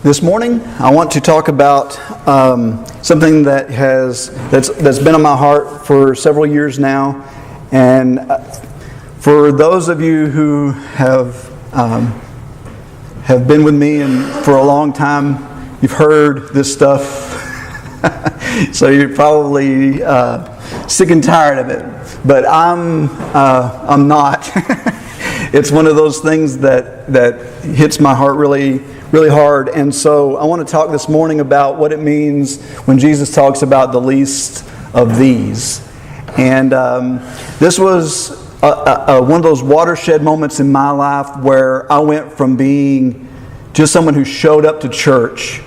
This morning, I want to talk about something that's been on my heart for several years now, and for those of you who have been with me and for a long time, you've heard this stuff, so you're probably sick and tired of it. But I'm not. It's one of those things that hits my heart really hard. And so I want to talk this morning about what it means when Jesus talks about the least of these. And this was one of those watershed moments in my life where I went from being just someone who showed up to church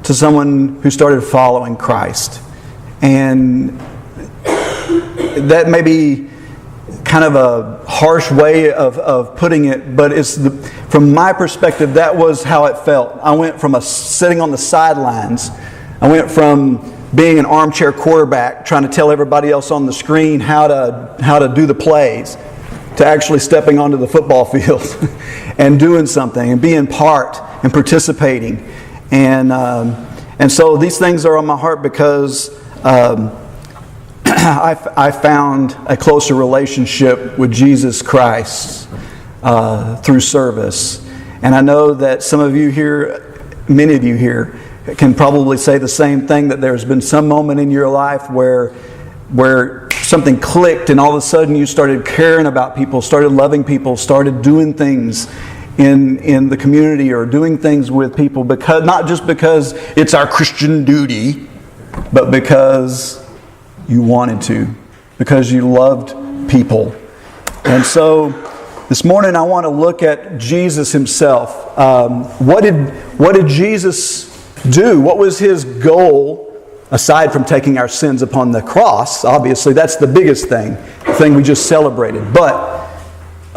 to someone who started following Christ. And that may be kind of a harsh way of putting it, but from my perspective, that was how it felt. I went from sitting on the sidelines. I went from being an armchair quarterback, trying to tell everybody else on the screen how to do the plays, to actually stepping onto the football field and doing something and being part and participating. And so these things are on my heart because I found a closer relationship with Jesus Christ through service. And I know that some of you here, many of you here, can probably say the same thing, that there's been some moment in your life where something clicked and all of a sudden you started caring about people, started loving people, started doing things in the community or doing things with people, because not just because it's our Christian duty, but because you wanted to, because you loved people. And so this morning I want to look at Jesus himself. What did Jesus do? What was his goal, aside from taking our sins upon the cross? Obviously, that's the biggest thing, the thing we just celebrated. But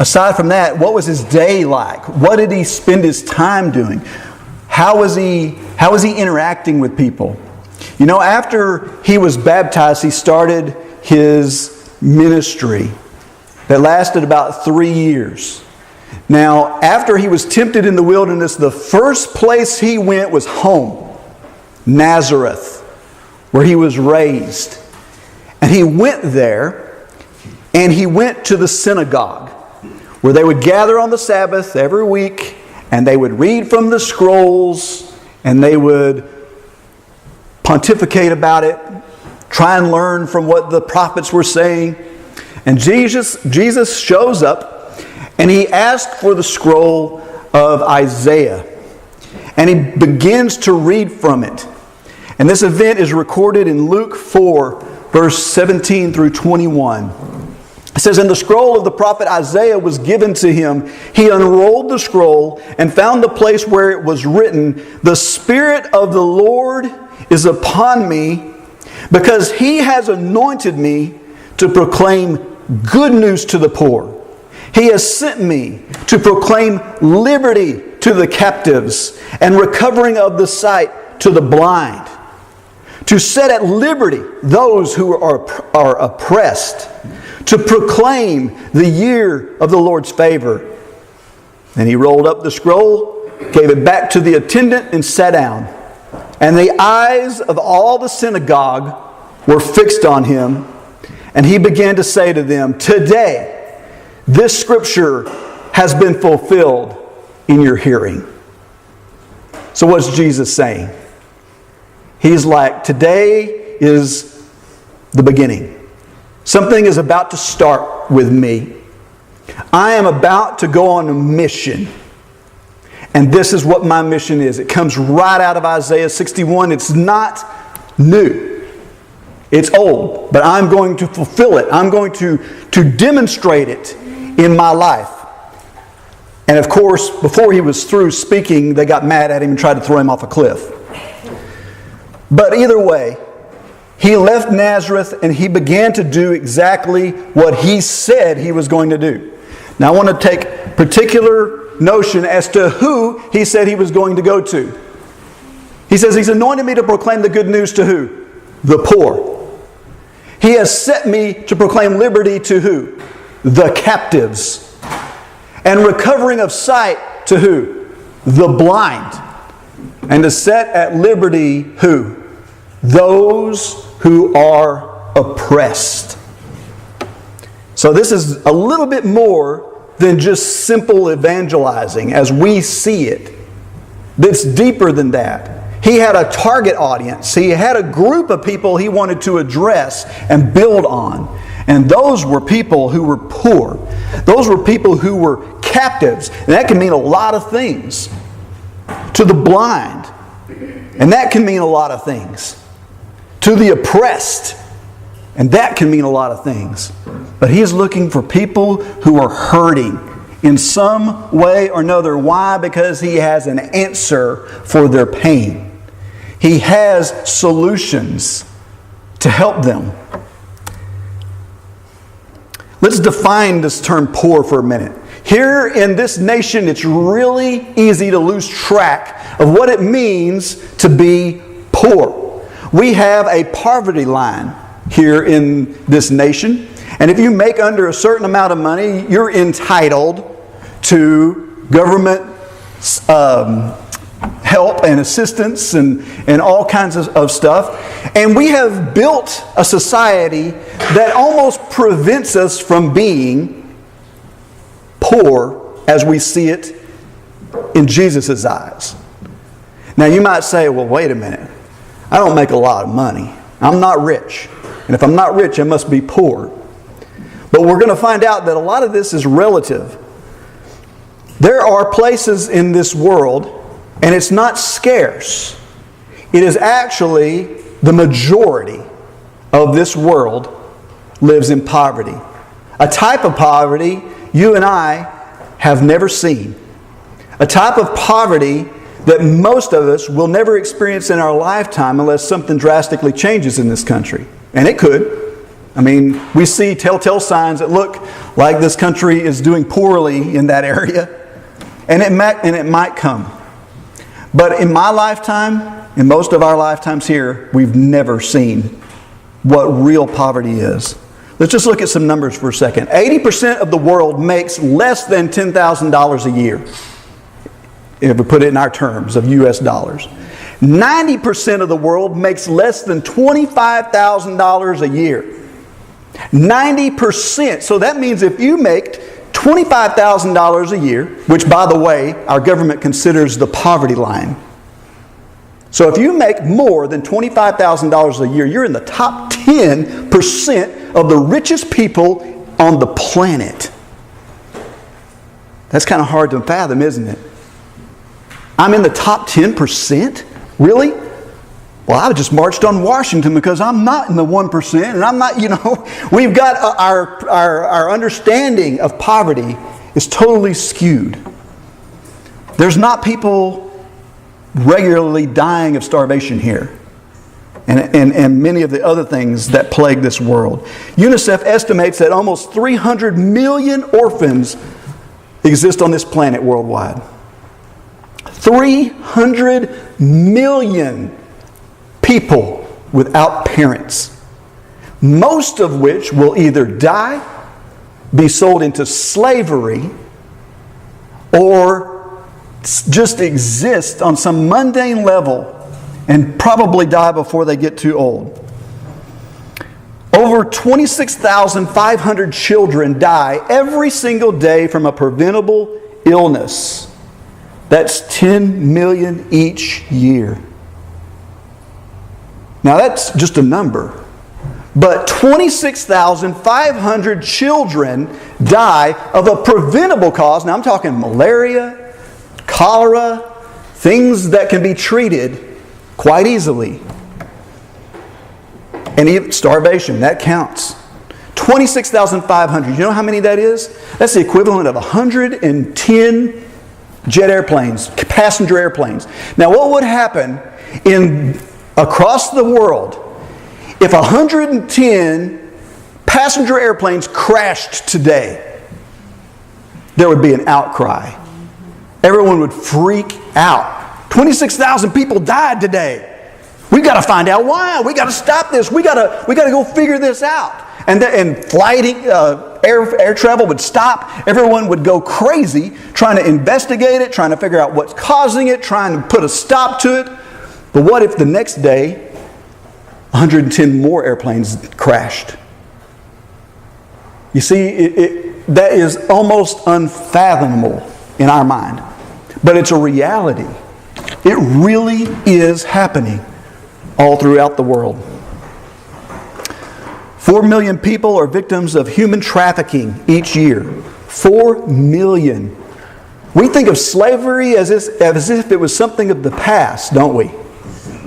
aside from that, what was his day like? What did he spend his time doing? How was he interacting with people? You know, after he was baptized, he started his ministry that lasted about 3 years. Now, after he was tempted in the wilderness, the first place he went was home, Nazareth, where he was raised. And he went there, and he went to the synagogue, where they would gather on the Sabbath every week, and they would read from the scrolls, and they would pontificate about it, try and learn from what the prophets were saying. And Jesus shows up and he asks for the scroll of Isaiah. And he begins to read from it. And this event is recorded in Luke 4, verse 17 through 21. It says, "And the scroll of the prophet Isaiah was given to him. He unrolled the scroll and found the place where it was written, 'The Spirit of the Lord is upon me, because He has anointed me to proclaim good news to the poor. He has sent me to proclaim liberty to the captives and recovering of the sight to the blind, to set at liberty those who are oppressed, to proclaim the year of the Lord's favor.' And he rolled up the scroll, gave it back to the attendant, and sat down. And the eyes of all the synagogue were fixed on him. And he began to say to them, 'Today, this scripture has been fulfilled in your hearing.'" So what's Jesus saying? He's like, today is the beginning. Something is about to start with me. I am about to go on a mission. And this is what my mission is. It comes right out of Isaiah 61. It's not new. It's old. But I'm going to fulfill it. I'm going to demonstrate it in my life. And of course, before he was through speaking, they got mad at him and tried to throw him off a cliff. But either way, he left Nazareth and he began to do exactly what he said he was going to do. Now I want to take particular notion as to who he said he was going to go to. He says, He's anointed me to proclaim the good news to who? The poor. He has sent me to proclaim liberty to who? The captives. And recovering of sight to who? The blind. and to set at liberty who? Those who are oppressed. So this is a little bit more than just simple evangelizing as we see it. It's deeper than that. He had a target audience. He had a group of people he wanted to address and build on. And those were people who were poor. Those were people who were captives. And that can mean a lot of things. To the blind. And that can mean a lot of things. To the oppressed. And that can mean a lot of things. But He is looking for people who are hurting in some way or another. Why? Because He has an answer for their pain. He has solutions to help them. Let's define this term poor for a minute. Here in this nation, it's really easy to lose track of what it means to be poor. We have a poverty line here in this nation. And if you make under a certain amount of money, you're entitled to government help and assistance and all kinds of stuff. And we have built a society that almost prevents us from being poor as we see it in Jesus' eyes. Now you might say, well, wait a minute. I don't make a lot of money. I'm not rich. And if I'm not rich, I must be poor. But we're going to find out that a lot of this is relative. There are places in this world, and it's not scarce. It is actually the majority of this world lives in poverty. A type of poverty you and I have never seen. A type of poverty that most of us will never experience in our lifetime unless something drastically changes in this country. And it could. I mean, we see telltale signs that look like this country is doing poorly in that area. And it might come. But in my lifetime, in most of our lifetimes here, we've never seen what real poverty is. Let's just look at some numbers for a second. 80% of the world makes less than $10,000 a year. If we put it in our terms of US dollars. 90% of the world makes less than $25,000 a year. 90%. So that means if you make $25,000 a year, which by the way, our government considers the poverty line. So if you make more than $25,000 a year, you're in the top 10% of the richest people on the planet. That's kind of hard to fathom, isn't it? I'm in the top 10%? Really? Well, I just marched on Washington because I'm not in the 1%, and I'm not, we've got our understanding of poverty is totally skewed. There's not people regularly dying of starvation here, and many of the other things that plague this world. UNICEF estimates that almost 300 million orphans exist on this planet worldwide. 300 million people without parents, most of which will either die, be sold into slavery, or just exist on some mundane level and probably die before they get too old. Over 26,500 children die every single day from a preventable illness. That's 10 million each year. Now that's just a number. But 26,500 children die of a preventable cause. Now I'm talking malaria, cholera, things that can be treated quite easily. And even starvation, that counts. 26,500. You know how many that is? That's the equivalent of 110 jet airplanes, passenger airplanes. Now what would happen across the world if 110 passenger airplanes crashed today? There would be an outcry. Everyone would freak out. 26,000 people died today. We got to find out why. We got to stop this. We got to go figure this out. and air travel would stop. Everyone would go crazy trying to investigate it, trying to figure out what's causing it, trying to put a stop to it. But what if the next day 110 more airplanes crashed? You see, that is almost unfathomable in our mind. But it's a reality. It really is happening all throughout the world. 4 million people are victims of human trafficking each year. 4 million. We think of slavery as if it was something of the past, don't we?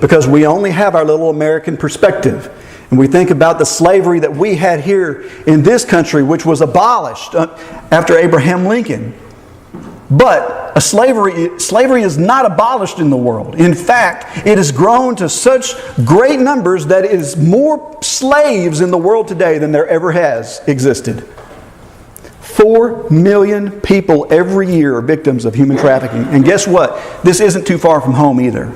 Because we only have our little American perspective. And we think about the slavery that we had here in this country, which was abolished after Abraham Lincoln. But slavery is not abolished in the world. In fact, it has grown to such great numbers that it is more slaves in the world today than there ever has existed. 4 million people every year are victims of human trafficking. And guess what? This isn't too far from home either.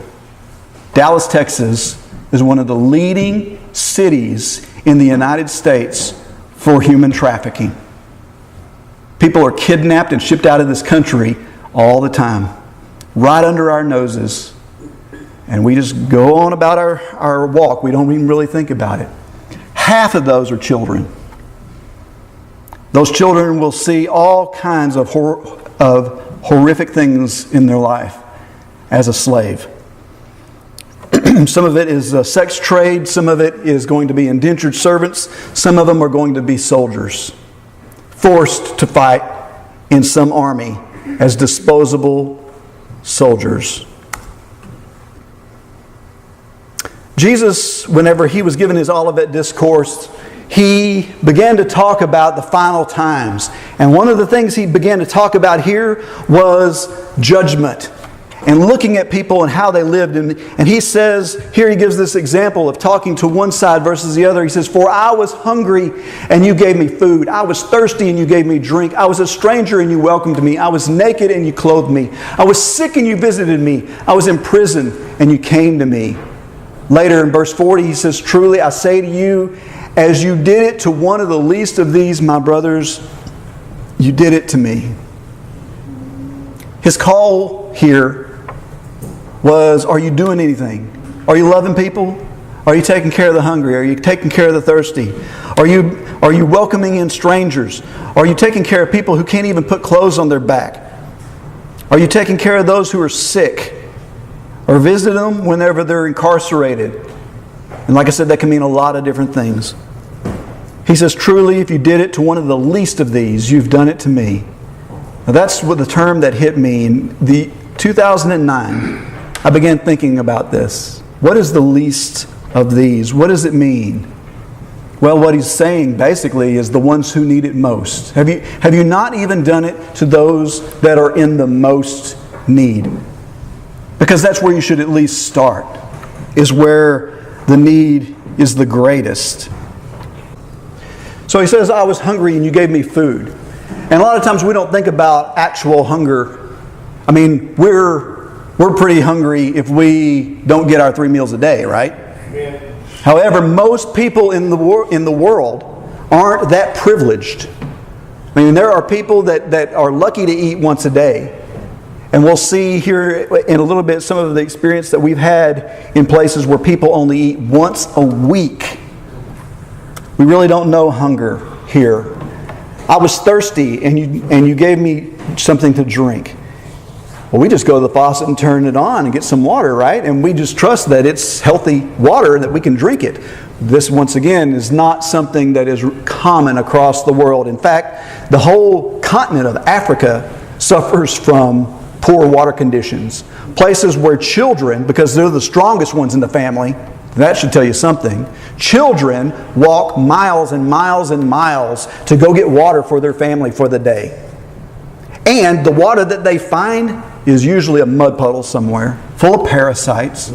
Dallas, Texas is one of the leading cities in the United States for human trafficking. People are kidnapped and shipped out of this country all the time, right under our noses. And we just go on about our walk. We don't even really think about it. Half of those are children. Those children will see all kinds of horrific things in their life as a slave. Some of it is a sex trade. Some of it is going to be indentured servants. Some of them are going to be soldiers, forced to fight in some army as disposable soldiers. Jesus, whenever he was given his Olivet Discourse, he began to talk about the final times. And one of the things he began to talk about here was judgment and looking at people and how they lived. And he says, here he gives this example of talking to one side versus the other. He says, "For I was hungry and you gave me food. I was thirsty and you gave me drink. I was a stranger and you welcomed me. I was naked and you clothed me. I was sick and you visited me. I was in prison and you came to me." Later in verse 40 he says, "Truly I say to you, as you did it to one of the least of these, my brothers, you did it to me." His call here was, are you doing anything? Are you loving people? Are you taking care of the hungry? Are you taking care of the thirsty? Are you welcoming in strangers? Are you taking care of people who can't even put clothes on their back? Are you taking care of those who are sick? Or visit them whenever they're incarcerated? And like I said, that can mean a lot of different things. He says, "Truly, if you did it to one of the least of these, you've done it to me." Now that's what the term that hit me. In 2009, I began thinking about this. What is the least of these? What does it mean? Well, what he's saying basically is the ones who need it most. Have you not even done it to those that are in the most need? Because that's where you should at least start, is where the need is the greatest. So he says, "I was hungry and you gave me food." And a lot of times we don't think about actual hunger. I mean, we're pretty hungry if we don't get our 3 meals a day, right? Yeah. However, most people in the world aren't that privileged. I mean, there are people that are lucky to eat once a day. And we'll see here in a little bit some of the experience that we've had in places where people only eat once a week. We really don't know hunger here. "I was thirsty and you gave me something to drink." Well, we just go to the faucet and turn it on and get some water, right? And we just trust that it's healthy water, that we can drink it. This, once again, is not something that is common across the world. In fact, the whole continent of Africa suffers from poor water conditions. Places where children, because they're the strongest ones in the family, that should tell you something. Children walk miles and miles and miles to go get water for their family for the day. And the water that they find is usually a mud puddle somewhere, full of parasites.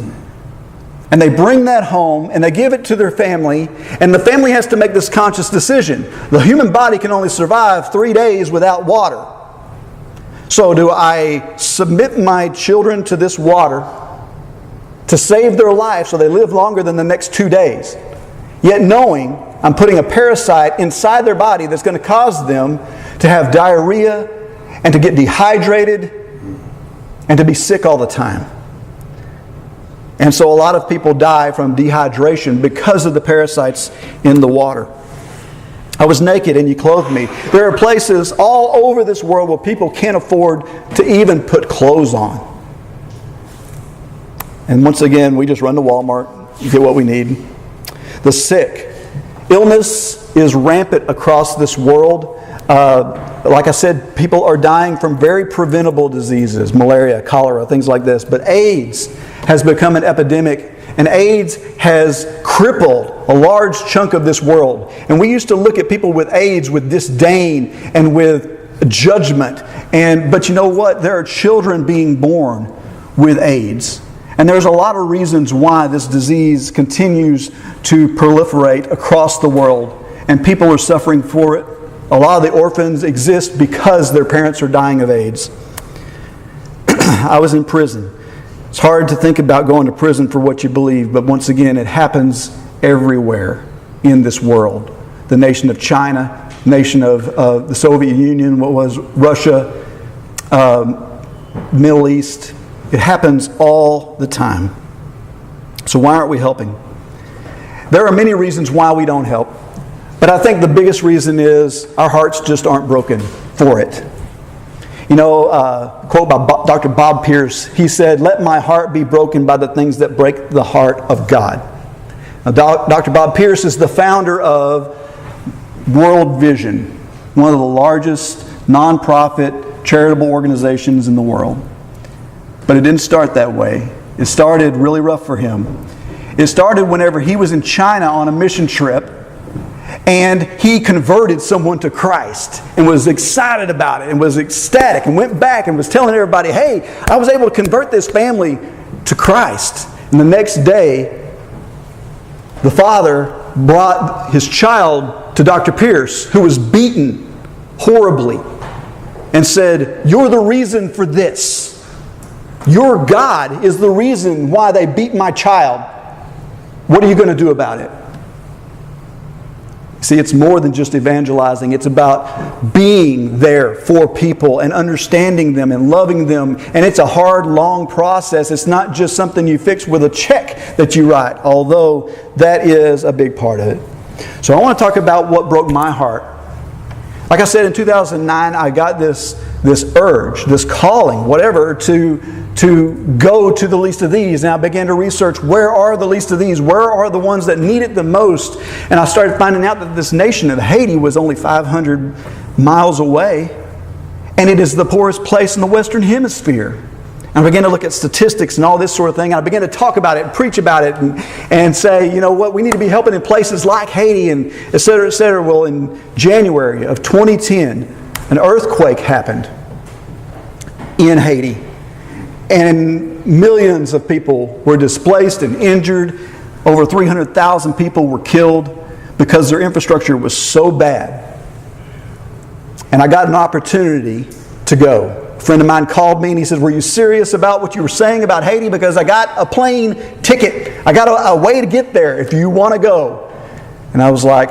And they bring that home and they give it to their family, and the family has to make this conscious decision. The human body can only survive 3 days without water. So do I submit my children to this water to save their life so they live longer than the next 2 days? yet knowing I'm putting a parasite inside their body that's going to cause them to have diarrhea and to get dehydrated and to be sick all the time. And so a lot of people die from dehydration because of the parasites in the water. I was naked and you clothed me. There are places all over this world where people can't afford to even put clothes on. And once again, we just run to Walmart, get what we need. The sick. Illness is rampant across this world. Like I said, people are dying from very preventable diseases, malaria, cholera, things like this. But AIDS has become an epidemic, and AIDS has crippled a large chunk of this world. And we used to look at people with AIDS with disdain and with judgment. But you know what? There are children being born with AIDS. And there's a lot of reasons why this disease continues to proliferate across the world. And people are suffering for it. A lot of the orphans exist because their parents are dying of AIDS. I was in prison. It's hard to think about going to prison for what you believe, but once again, it happens everywhere in this world. The nation of China, nation of the Soviet Union, what was Russia, Middle East. It happens all the time. So why aren't we helping? There are many reasons why we don't help. But I think the biggest reason is our hearts just aren't broken for it. You know, a quote by Dr. Bob Pierce, he said, "Let my heart be broken by the things that break the heart of God." Now, Dr. Bob Pierce is the founder of World Vision, one of the largest nonprofit charitable organizations in the world. But it didn't start that way. It started really rough for him. It started whenever he was in China on a mission trip, and he converted someone to Christ and was excited about it and was ecstatic and went back and was telling everybody, "Hey, I was able to convert this family to Christ." And the next day, the father brought his child to Dr. Pierce, who was beaten horribly, and said, "You're the reason for this. Your God is the reason why they beat my child. What are you going to do about it?" See, it's more than just evangelizing. It's about being there for people and understanding them and loving them. And it's a hard, long process. It's not just something you fix with a check that you write, although that is a big part of it. So I want to talk about what broke my heart. Like I said, in 2009, I got this urge, this calling, whatever, to go to the least of these. And I began to research, where are the least of these? Where are the ones that need it the most? And I started finding out that this nation of Haiti was only 500 miles away. And it is the poorest place in the Western Hemisphere. And I began to look at statistics and all this sort of thing. And I began to talk about it and preach about it and say, you know what, we need to be helping in places like Haiti and et cetera, et cetera. Well, in January of 2010, an earthquake happened in Haiti. And millions of people were displaced and injured. Over 300,000 people were killed because their infrastructure was so bad. And I got an opportunity to go. A friend of mine called me and he said, "Were you serious about what you were saying about Haiti? Because I got a plane ticket. I got a way to get there if you want to go." And I was like,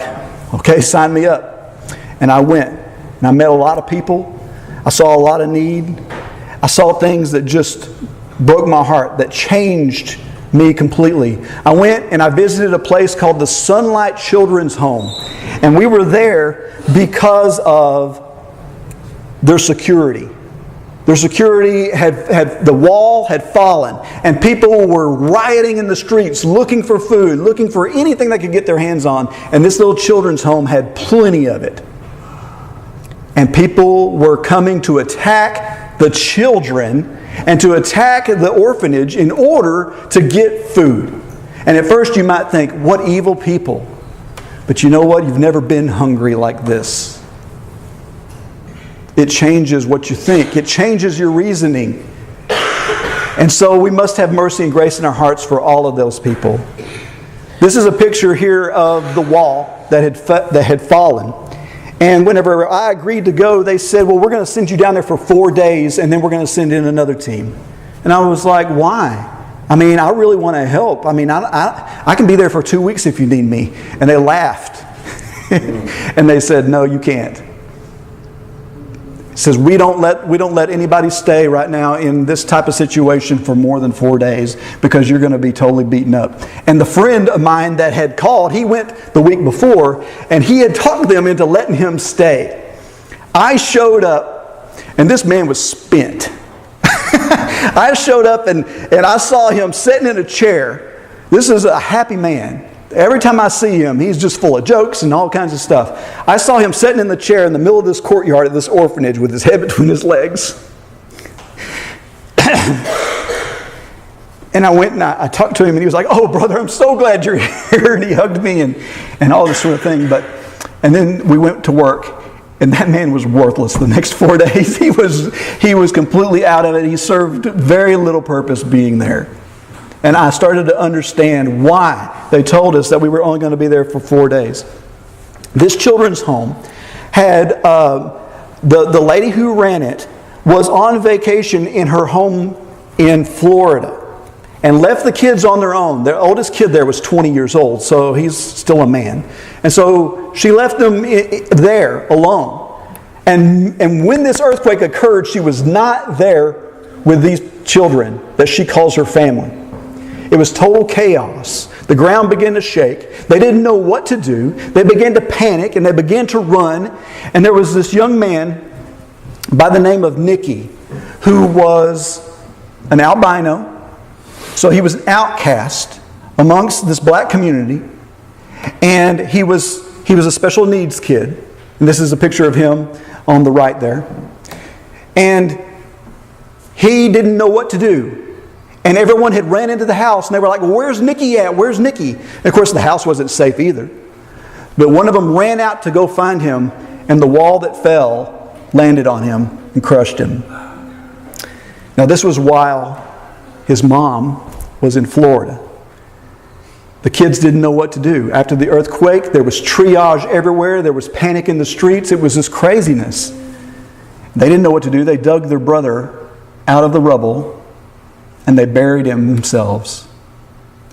"Okay, sign me up." And I went. And I met a lot of people. I saw a lot of need. I saw things that just broke my heart, that changed me completely. I went and I visited a place called the Sunlight Children's Home. And we were there because of their security. Their security the wall had fallen, and people were rioting in the streets looking for food, looking for anything they could get their hands on. And this little children's home had plenty of it. And people were coming to attack the children and to attack the orphanage in order to get food. And at first you might think, what evil people. But you know what? You've never been hungry like this. It changes what you think. It changes your reasoning. And so we must have mercy and grace in our hearts for all of those people. This is a picture here of the wall that had fallen. And whenever I agreed to go, they said, "Well, we're going to send you down there for 4 days, and then we're going to send in another team." And I was like, "Why?" I mean, I really want to help. I mean, I can be there for 2 weeks if you need me. And they laughed. And they said, no, you can't. It says, we don't let anybody stay right now in this type of situation for more than 4 days because you're going to be totally beaten up. And the friend of mine that had called, he went the week before, and he had talked them into letting him stay. I showed up, and this man was spent. I showed up, and I saw him sitting in a chair. This is a happy man. Every time I see him, he's just full of jokes and all kinds of stuff. I saw him sitting in the chair in the middle of this courtyard at this orphanage with his head between his legs. And I went and I talked to him, and he was like, oh, brother, I'm so glad you're here. And he hugged me and all this sort of thing. And then we went to work, and that man was worthless the next 4 days. He was completely out of it. He served very little purpose being there. And I started to understand why they told us that we were only going to be there for 4 days. This children's home had, the lady who ran it was on vacation in her home in Florida and left the kids on their own. Their oldest kid there was 20 years old, so he's still a man. And so she left them there alone. And when this earthquake occurred, she was not there with these children that she calls her family. It was total chaos. The ground began to shake. They didn't know what to do. They began to panic and they began to run. And there was this young man by the name of Nicky who was an albino. So he was an outcast amongst this black community. And he was a special needs kid. And this is a picture of him on the right there. And he didn't know what to do. And everyone had ran into the house and they were like, well, where's Nicky at? Where's Nicky? And of course the house wasn't safe either. But one of them ran out to go find him, and the wall that fell landed on him and crushed him. Now this was while his mom was in Florida. The kids didn't know what to do. After the earthquake, there was triage everywhere. There was panic in the streets. It was this craziness. They didn't know what to do. They dug their brother out of the rubble and they buried him themselves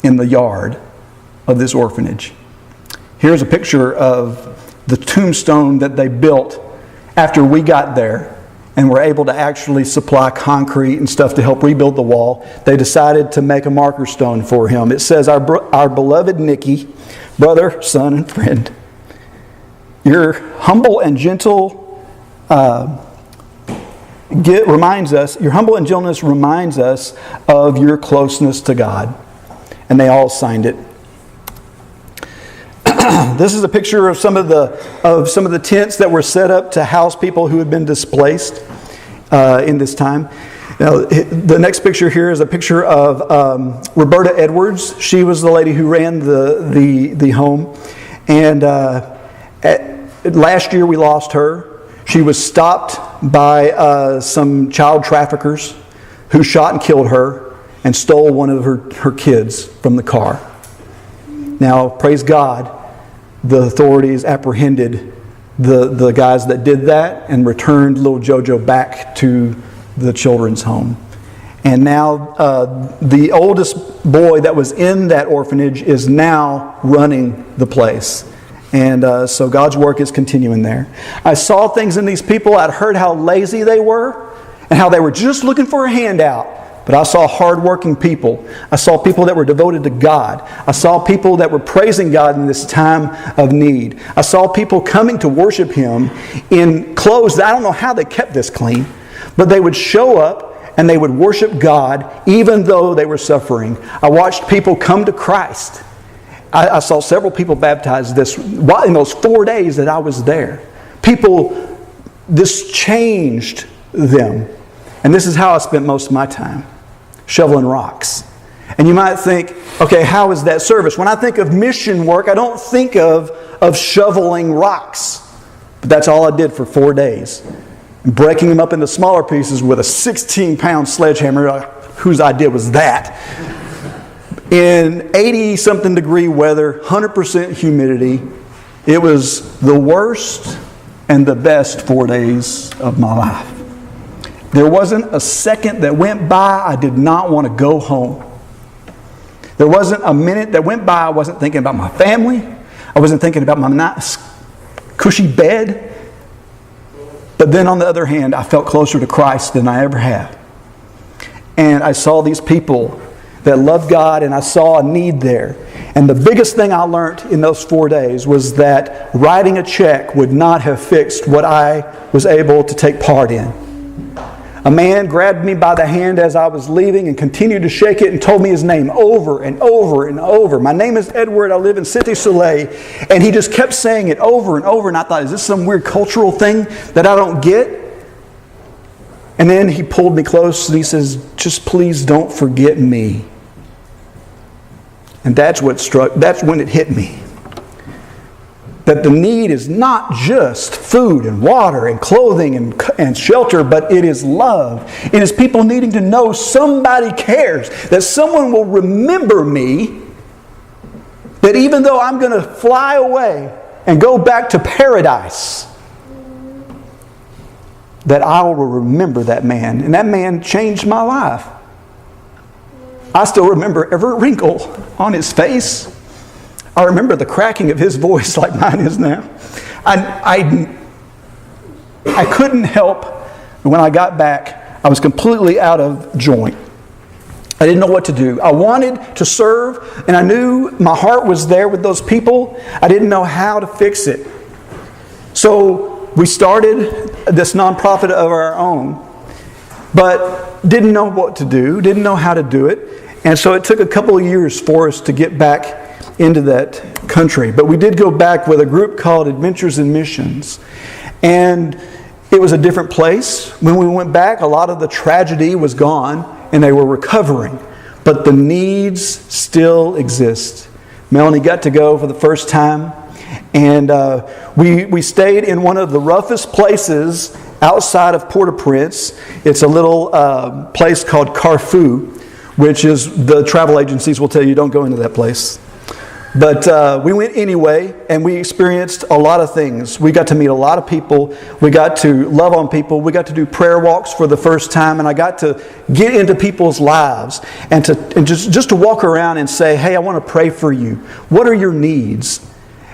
in the yard of this orphanage. Here's a picture of the tombstone that they built after we got there and were able to actually supply concrete and stuff to help rebuild the wall. They decided to make a marker stone for him. It says, our beloved Nicky, brother, son, and friend, your humble and gentle your humble and gentleness reminds us of your closeness to God. And they all signed it. This is a picture of some of the tents that were set up to house people who had been displaced in this time. Now, the next picture here is a picture of Roberta Edwards. She was the lady who ran the home. And last year we lost her. She was stopped by some child traffickers who shot and killed her and stole one of her kids from the car. Now, praise God, the authorities apprehended the guys that did that and returned little JoJo back to the children's home. And now the oldest boy that was in that orphanage is now running the place. And so God's work is continuing there. I saw things in these people. I'd heard how lazy they were and how they were just looking for a handout. But I saw hardworking people. I saw people that were devoted to God. I saw people that were praising God in this time of need. I saw people coming to worship Him in clothes that I don't know how they kept this clean, but they would show up and they would worship God even though they were suffering. I watched people come to Christ. I saw several people baptized in those 4 days that I was there. This changed them. And this is how I spent most of my time, shoveling rocks. And you might think, okay, how is that service? When I think of mission work, I don't think of shoveling rocks. But that's all I did for 4 days. And breaking them up into smaller pieces with a 16-pound sledgehammer. Whose idea was that? In 80-something degree weather, 100% humidity, it was the worst and the best 4 days of my life. There wasn't a second that went by I did not want to go home. There wasn't a minute that went by I wasn't thinking about my family. I wasn't thinking about my nice, cushy bed. But then on the other hand, I felt closer to Christ than I ever have. And I saw these people that loved God, and I saw a need there. And the biggest thing I learned in those 4 days was that writing a check would not have fixed what I was able to take part in. A man grabbed me by the hand as I was leaving and continued to shake it and told me his name over and over and over. My name is Edward. I live in Cité Soleil. And he just kept saying it over and over. And I thought, is this some weird cultural thing that I don't get? And then he pulled me close and he says, just please don't forget me. And that's when it hit me. That the need is not just food and water and clothing and shelter, but it is love. It is people needing to know somebody cares, that someone will remember me, that even though I'm going to fly away and go back to paradise, that I will remember that man. And that man changed my life. I still remember every wrinkle on his face. I remember the cracking of his voice like mine is now. I couldn't help, when I got back, I was completely out of joint. I didn't know what to do. I wanted to serve, and I knew my heart was there with those people. I didn't know how to fix it. So we started this nonprofit of our own, but didn't know what to do, didn't know how to do it. And so it took a couple of years for us to get back into that country. But we did go back with a group called Adventures in Missions. And it was a different place. When we went back, a lot of the tragedy was gone and they were recovering. But the needs still exist. Melanie got to go for the first time. And we stayed in one of the roughest places outside of Port-au-Prince. It's a little place called Carrefour, which is, the travel agencies will tell you don't go into that place. But we went anyway, and we experienced a lot of things. We got to meet a lot of people. We got to love on people. We got to do prayer walks for the first time, and I got to get into people's lives and just to walk around and say, hey, I want to pray for you. What are your needs?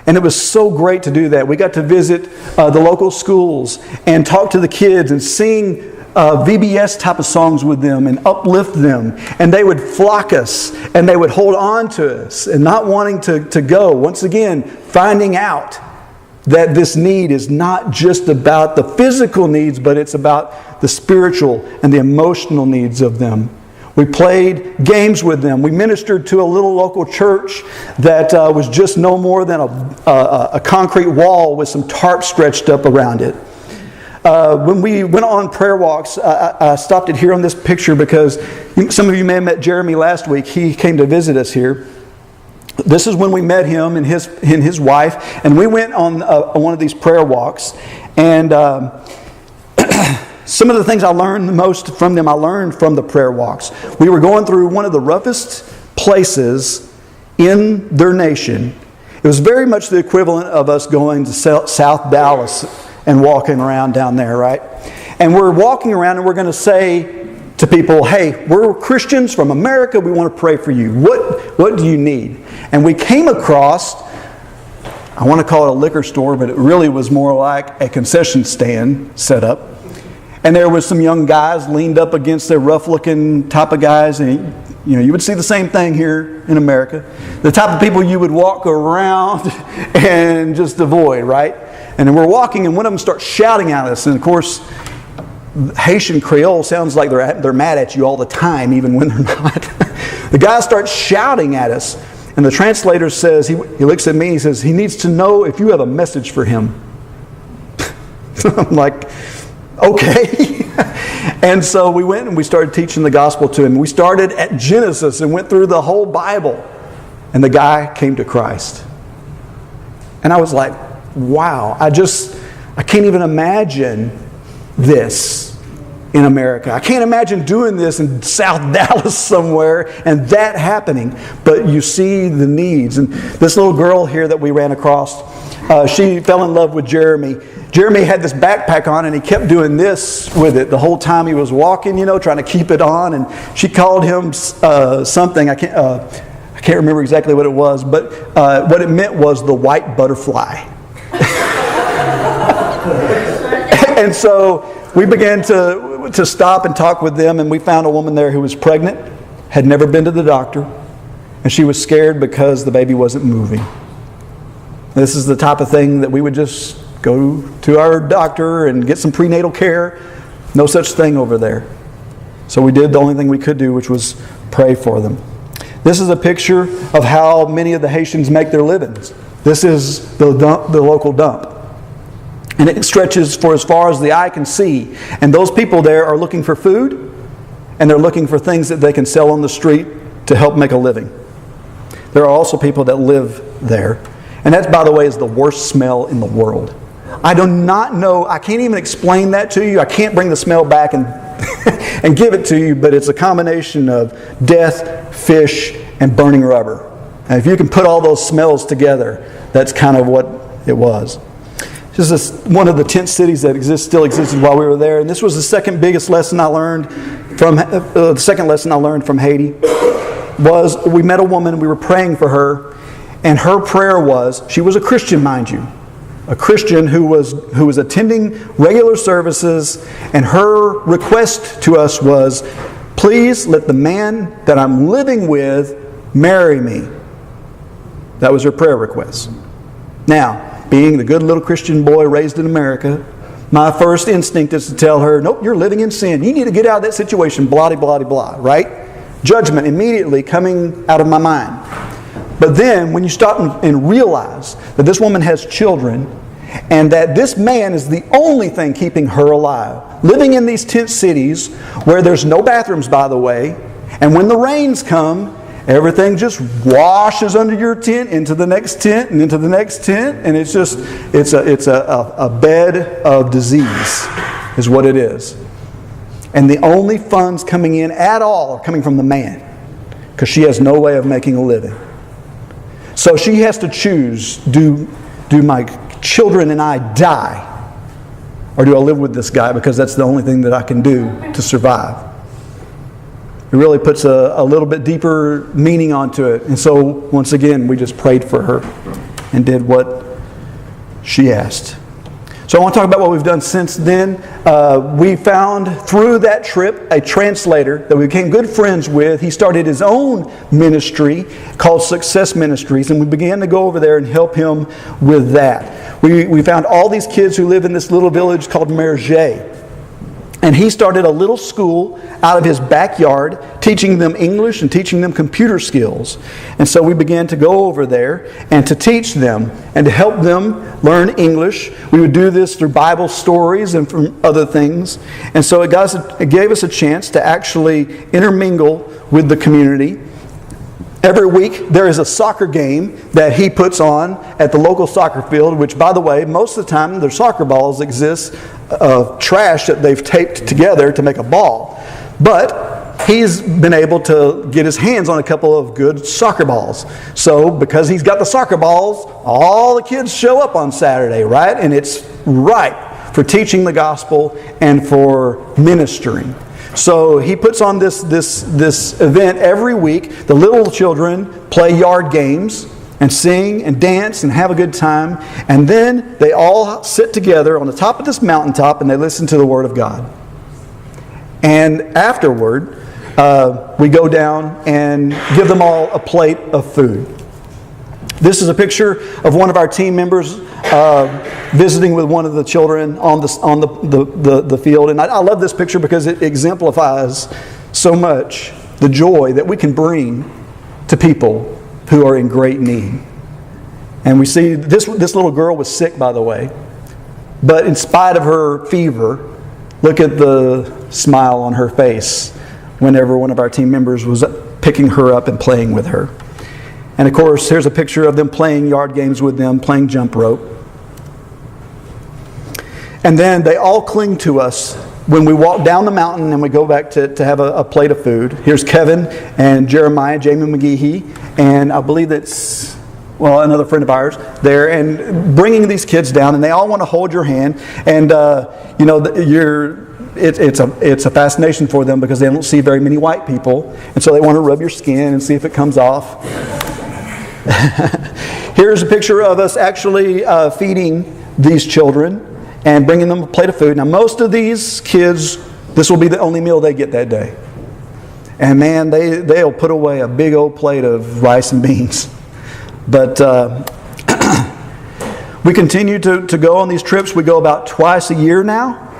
And it was so great to do that. We got to visit the local schools and talk to the kids and sing VBS type of songs with them and uplift them. And they would flock us and they would hold on to us and not wanting to go. Once again, finding out that this need is not just about the physical needs, but it's about the spiritual and the emotional needs of them. We played games with them. We ministered to a little local church that was just no more than a concrete wall with some tarp stretched up around it. When we went on prayer walks, I stopped it here on this picture because some of you may have met Jeremy last week. He came to visit us here. This is when we met him and his wife, and we went on one of these prayer walks. And some of the things I learned the most from them, I learned from the prayer walks. We were going through one of the roughest places in their nation. It was very much the equivalent of us going to South Dallas and walking around down there, right? And we're walking around and we're going to say to people, hey, we're Christians from America. We want to pray for you. What do you need? And we came across, I want to call it a liquor store, but it really was more like a concession stand set up. And there was some young guys leaned up against their rough-looking type of guys. And you would see the same thing here in America. The type of people you would walk around and just avoid, right? And then we're walking, and one of them starts shouting at us. And of course, Haitian Creole sounds like they're mad at you all the time, even when they're not. The guy starts shouting at us, and the translator says, he looks at me, he says, he needs to know if you have a message for him. I'm like, okay. And so we went and we started teaching the gospel to him. We started at Genesis and went through the whole Bible. And the guy came to Christ. And I was like, wow, I can't even imagine this in America. I can't imagine doing this in South Dallas somewhere and that happening. But you see the needs. And this little girl here that we ran across, she fell in love with Jeremy. Jeremy had this backpack on and he kept doing this with it the whole time he was walking, trying to keep it on. And she called him something. I can't remember exactly what it was, but what it meant was the white butterfly. And so we began to stop and talk with them, and we found a woman there who was pregnant, had never been to the doctor, and she was scared because the baby wasn't moving. This is the type of thing that we would just go to our doctor and get some prenatal care. No such thing over there. So we did the only thing we could do, which was pray for them. This is a picture of how many of the Haitians make their livings. This is the local dump. And it stretches for as far as the eye can see. And those people there are looking for food, and they're looking for things that they can sell on the street to help make a living. There are also people that live there. And that, by the way, is the worst smell in the world. I do not know, I can't even explain that to you. I can't bring the smell back and and give it to you, but it's a combination of death, fish, and burning rubber. And if you can put all those smells together, that's kind of what it was. This is one of the tent cities that still existed while we were there. And this was the second lesson I learned from Haiti. Was we met a woman, we were praying for her, and her prayer was, she was a Christian, mind you, a Christian who was attending regular services, and her request to us was, please let the man that I'm living with marry me. That was her prayer request. Now, being the good little Christian boy raised in America, my first instinct is to tell her, nope, you're living in sin. You need to get out of that situation, blah, blah, blah, right? Judgment immediately coming out of my mind. But then, when you stop and realize that this woman has children, and that this man is the only thing keeping her alive, living in these tent cities where there's no bathrooms, by the way, and when the rains come, everything just washes under your tent, into the next tent, and into the next tent, and it's a bed of disease, is what it is. And the only funds coming in at all are coming from the man, because she has no way of making a living. So she has to choose, do my children and I die, or do I live with this guy because that's the only thing that I can do to survive? It really puts a little bit deeper meaning onto it. And so, once again, we just prayed for her and did what she asked. So I want to talk about what we've done since then. We found through that trip a translator that we became good friends with. He started his own ministry called Success Ministries, and we began to go over there and help him with that. We found all these kids who live in this little village called Merge. And he started a little school out of his backyard, teaching them English and teaching them computer skills. And so we began to go over there and to teach them and to help them learn English. We would do this through Bible stories and from other things. And so it gave us a chance to actually intermingle with the community. Every week there is a soccer game that he puts on at the local soccer field, which, by the way, most of the time their soccer balls exist of trash that they've taped together to make a ball. But he's been able to get his hands on a couple of good soccer balls. So because he's got the soccer balls, all the kids show up on Saturday, right? And it's right for teaching the gospel and for ministering. So he puts on this event every week. The little children play yard games and sing and dance and have a good time. And then they all sit together on the top of this mountaintop and they listen to the Word of God. And afterward, we go down and give them all a plate of food. This is a picture of one of our team members visiting with one of the children on the field. And I love this picture because it exemplifies so much the joy that we can bring to people who are in great need. And we see this little girl was sick, by the way. But in spite of her fever, look at the smile on her face whenever one of our team members was picking her up and playing with her. And of course, here's a picture of them playing yard games with them, playing jump rope. And then they all cling to us when we walk down the mountain and we go back to have a plate of food. Here's Kevin and Jeremiah, Jamie McGeehee, and I believe that's, another friend of ours there, and bringing these kids down, and they all want to hold your hand. And, it's a fascination for them because they don't see very many white people, and so they want to rub your skin and see if it comes off. Here's a picture of us actually feeding these children and bringing them a plate of food. Now, most of these kids, this will be the only meal they get that day. And man, they'll put away a big old plate of rice and beans. But we continue to go on these trips. We go about twice a year now.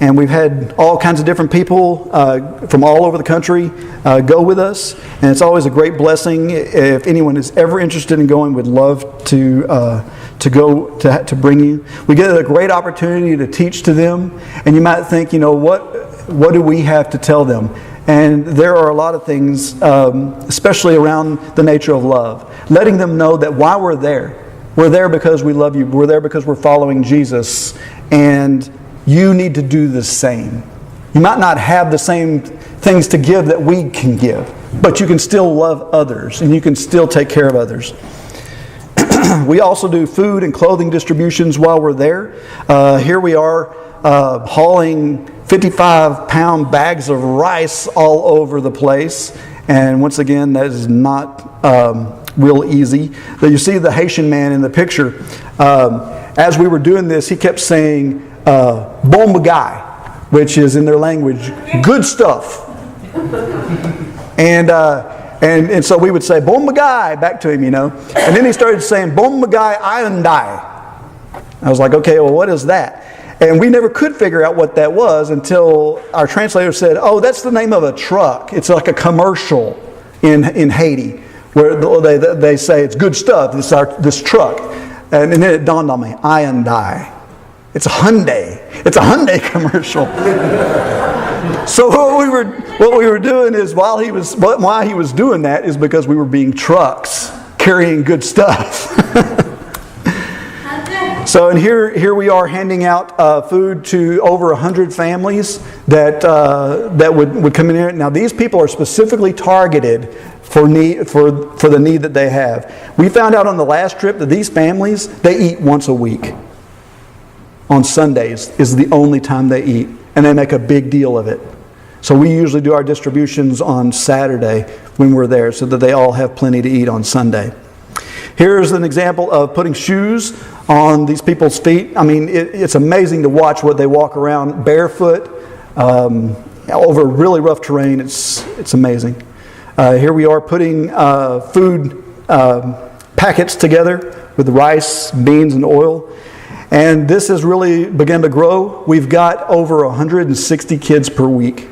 And we've had all kinds of different people from all over the country go with us. And it's always a great blessing. If anyone is ever interested in going, we'd love to go to bring you. We get a great opportunity to teach to them. And you might think, what do we have to tell them? And there are a lot of things, especially around the nature of love. Letting them know that while we're there because we love you. We're there because we're following Jesus. And you need to do the same. You might not have the same things to give that we can give, but you can still love others and you can still take care of others. We also do food and clothing distributions while we're there. Here we are hauling 55-pound bags of rice all over the place. And once again, that is not real easy. You see the Haitian man in the picture. As we were doing this, he kept saying, bon bagay, which is in their language, good stuff. And so we would say, bon bagay, back to him, And then he started saying, bon bagay ayandai. I was like, okay, well, what is that? And we never could figure out what that was until our translator said, oh, that's the name of a truck. It's like a commercial in Haiti where they say it's good stuff, this truck. And then it dawned on me, ayandai. It's a Hyundai. It's a Hyundai commercial. So what we were doing is while he was doing that is because we were being trucks carrying good stuff. So and here we are handing out food to over 100 families that would come in here. Now these people are specifically targeted for the need that they have. We found out on the last trip that these families, they eat once a week. On Sundays is the only time they eat, and they make a big deal of it. So we usually do our distributions on Saturday when we're there so that they all have plenty to eat on Sunday. Here's an example of putting shoes on these people's feet. I mean, it's amazing to watch what they walk around barefoot over really rough terrain. It's amazing. Here we are putting food packets together with rice, beans, and oil. And this has really begun to grow. We've got over 160 kids per week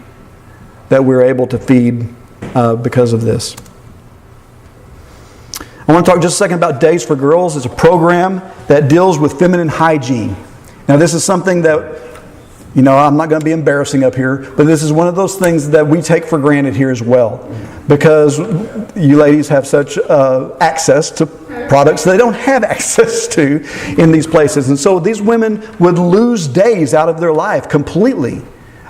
that we're able to feed because of this. I want to talk just a second about Days for Girls. It's a program that deals with feminine hygiene. Now this is something that, I'm not going to be embarrassing up here, but this is one of those things that we take for granted here as well. Because you ladies have such access to products they don't have access to in these places. And so these women would lose days out of their life completely.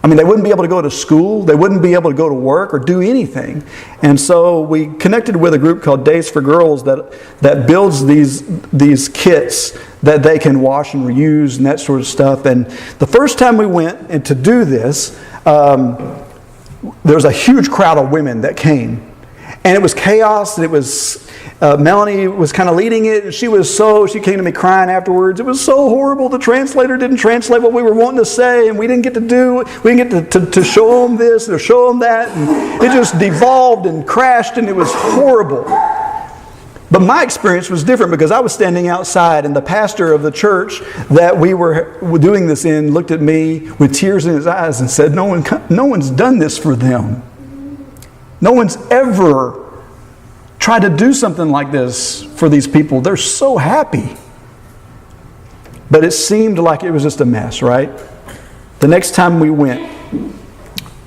I mean, they wouldn't be able to go to school. They wouldn't be able to go to work or do anything. And so we connected with a group called Days for Girls that builds these kits that they can wash and reuse and that sort of stuff. And the first time we went and to do this, there was a huge crowd of women that came. And it was chaos, and it was Melanie was kind of leading it, and she came to me crying afterwards. It was so horrible. The translator didn't translate what we were wanting to say, and we didn't get to show them this or show them that, and it just devolved and crashed, and it was horrible. But my experience was different because I was standing outside, and the pastor of the church that we were doing this in looked at me with tears in his eyes and said, no one's done this for them. No one's ever tried to do something like this for these people. They're so happy. But it seemed like it was just a mess, right? The next time we went,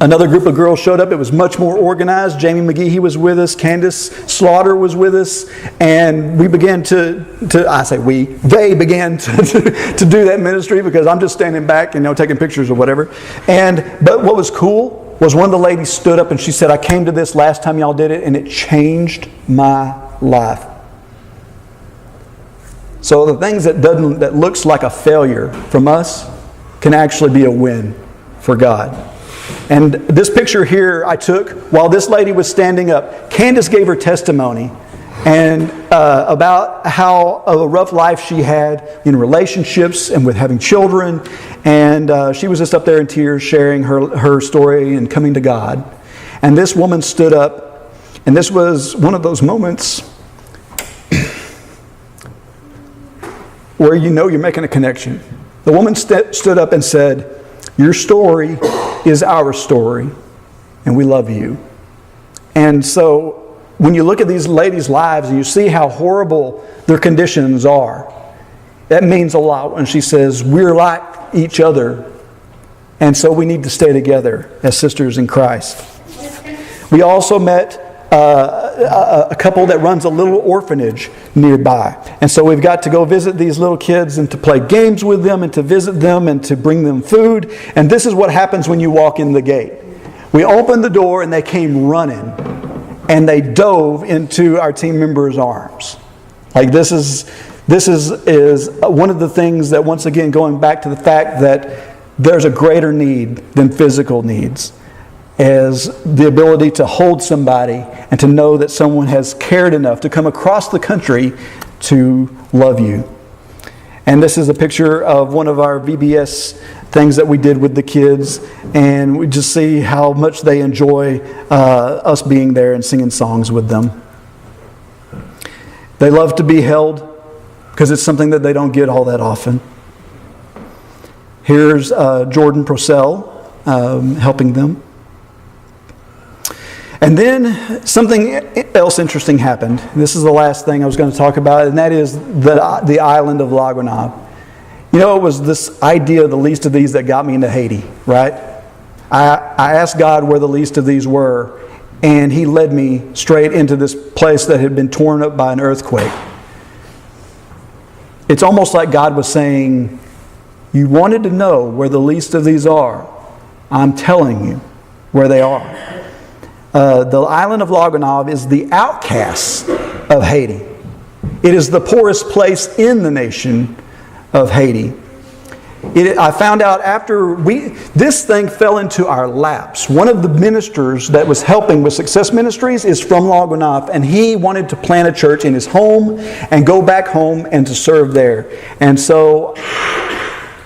another group of girls showed up. It was much more organized. Jamie McGee was with us. Candace Slaughter was with us. And we began they began to do that ministry because I'm just standing back, taking pictures or whatever. But what was cool was one of the ladies stood up and she said, I came to this last time y'all did it and it changed my life. So the things that looks like a failure from us can actually be a win for God. And this picture here I took while this lady was standing up. Candace gave her testimony and about how a rough life she had in relationships and with having children. And she was just up there in tears sharing her story and coming to God. And this woman stood up, and this was one of those moments where you know you're making a connection. The woman stood up and said, "Your story is our story, and we love you." And so when you look at these ladies' lives and you see how horrible their conditions are, that means a lot when she says, we're like each other, and so we need to stay together as sisters in Christ. We also met a couple that runs a little orphanage nearby. And so we've got to go visit these little kids and to play games with them and to visit them and to bring them food. And this is what happens when you walk in the gate. We opened the door and they came running and they dove into our team members' arms. Like this is one of the things that, once again, going back to the fact that there's a greater need than physical needs, as the ability to hold somebody and to know that someone has cared enough to come across the country to love you. And this is a picture of one of our VBS things that we did with the kids, and we just see how much they enjoy us being there and singing songs with them. They love to be held because it's something that they don't get all that often. Here's Jordan Procell helping them. And then something else interesting happened. This is the last thing I was going to talk about, and that is the island of La Grenade. You know, it was this idea of the least of these that got me into Haiti, right? I asked God where the least of these were, and He led me straight into this place that had been torn up by an earthquake. It's almost like God was saying, you wanted to know where the least of these are. I'm telling you where they are. The island of La Grenade is the outcast of Haiti. It is the poorest place in the nation of Haiti. I found out after this thing fell into our laps. One of the ministers that was helping with Success Ministries is from La Grenade, and he wanted to plant a church in his home and go back home and to serve there. And so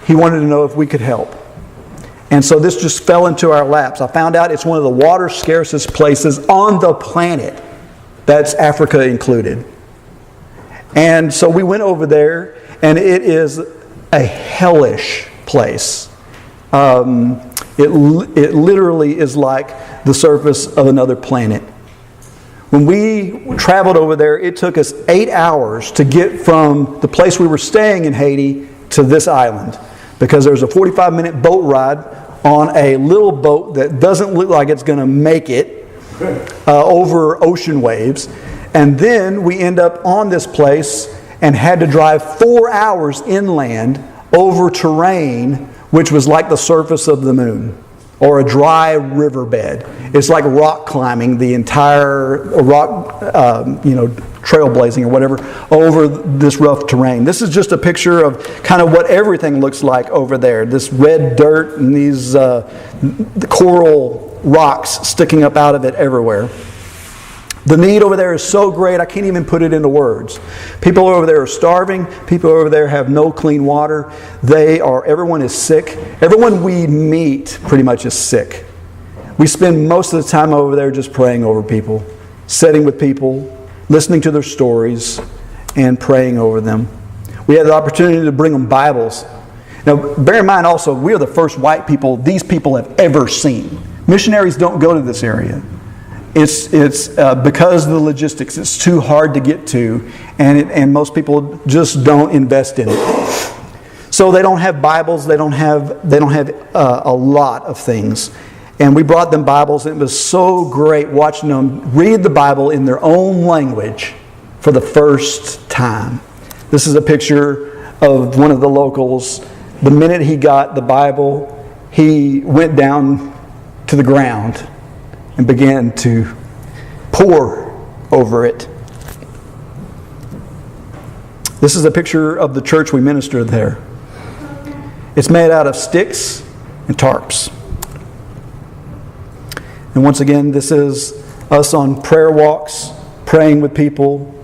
he wanted to know if we could help. And so this just fell into our laps. I found out it's one of the water scarcest places on the planet. That's Africa included. And so we went over there, and it is a hellish place. It literally is like the surface of another planet. When we traveled over there, it took us 8 hours to get from the place we were staying in Haiti to this island, because there's a 45-minute boat ride on a little boat that doesn't look like it's going to make it over ocean waves. And then we end up on this place and had to drive 4 hours inland over terrain which was like the surface of the moon or a dry riverbed. It's like rock climbing, the entire rock, trailblazing or whatever, over this rough terrain. This is just a picture of kind of what everything looks like over there. This red dirt and these coral rocks sticking up out of it everywhere. The need over there is so great, I can't even put it into words. People over there are starving. People over there have no clean water. Everyone is sick. Everyone we meet pretty much is sick. We spend most of the time over there just praying over people, sitting with people, listening to their stories, and praying over them. We had the opportunity to bring them Bibles. Now, bear in mind also, we are the first white people these people have ever seen. Missionaries don't go to this area. It's because of the logistics. It's too hard to get to, and most people just don't invest in it. So they don't have Bibles. They don't have a lot of things. And we brought them Bibles. And it was so great watching them read the Bible in their own language for the first time. This is a picture of one of the locals. The minute he got the Bible, he went down to the ground and began to pour over it. This is a picture of the church we ministered there. It's made out of sticks and tarps. And once again, this is us on prayer walks, praying with people,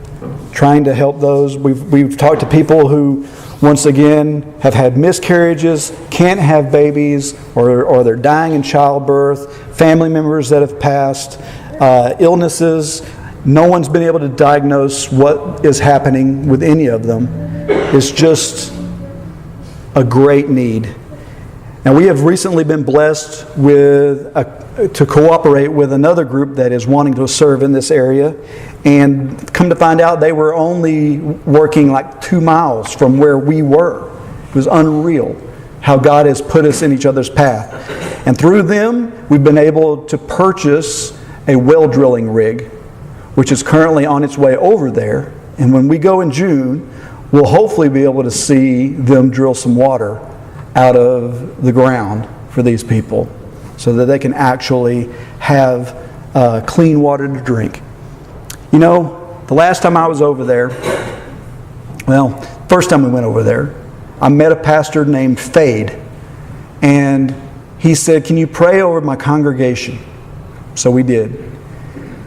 trying to help those. We've talked to people who, once again, have had miscarriages, can't have babies, or they're dying in childbirth, family members that have passed, illnesses. No one's been able to diagnose what is happening with any of them. It's just a great need. Now, we have recently been blessed to cooperate with another group that is wanting to serve in this area. And come to find out, they were only working like 2 miles from where we were. It was unreal how God has put us in each other's path. And through them, we've been able to purchase a well drilling rig, which is currently on its way over there. And when we go in June, we'll hopefully be able to see them drill some water out of the ground for these people so that they can actually have clean water to drink. You know, the last time I was over there, first time we went over there, I met a pastor named Hait, and he said, "Can you pray over my congregation?" So we did.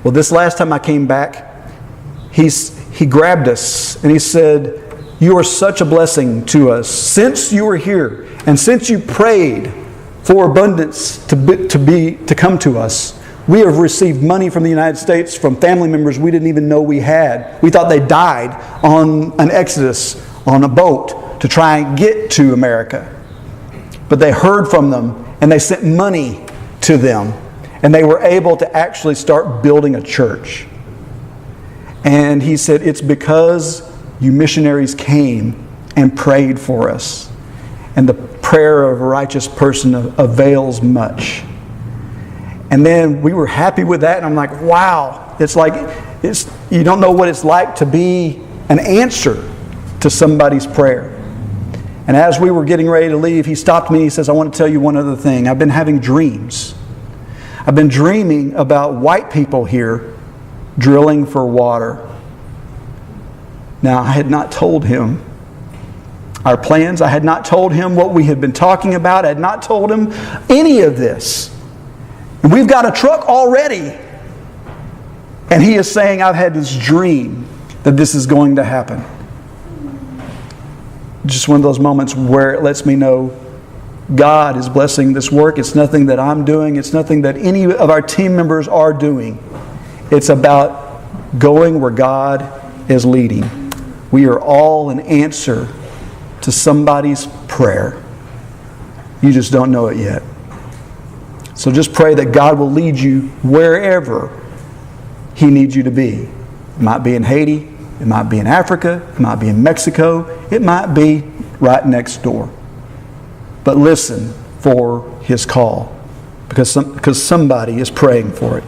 Well, this last time I came back, he grabbed us and he said, "You are such a blessing to us. Since you were here and since you prayed for abundance to come to us, we have received money from the United States from family members we didn't even know we had. We thought they died on an exodus on a boat to try and get to America. But they heard from them and they sent money to them. And they were able to actually start building a church." And he said, "It's because you missionaries came and prayed for us. And the prayer of a righteous person avails much." And then we were happy with that. And I'm like, wow. You don't know what it's like to be an answer to somebody's prayer. And as we were getting ready to leave, he stopped me and he says, "I want to tell you one other thing. I've been having dreams. I've been dreaming about white people here drilling for water." Now, I had not told him our plans. I had not told him what we had been talking about. I had not told him any of this. And we've got a truck already. And he is saying, "I've had this dream that this is going to happen." Just one of those moments where it lets me know God is blessing this work. It's nothing that I'm doing. It's nothing that any of our team members are doing. It's about going where God is leading. We are all an answer to somebody's prayer. You just don't know it yet. So just pray that God will lead you wherever He needs you to be. It might be in Haiti. It might be in Africa. It might be in Mexico. It might be right next door. But listen for His call, because somebody is praying for it.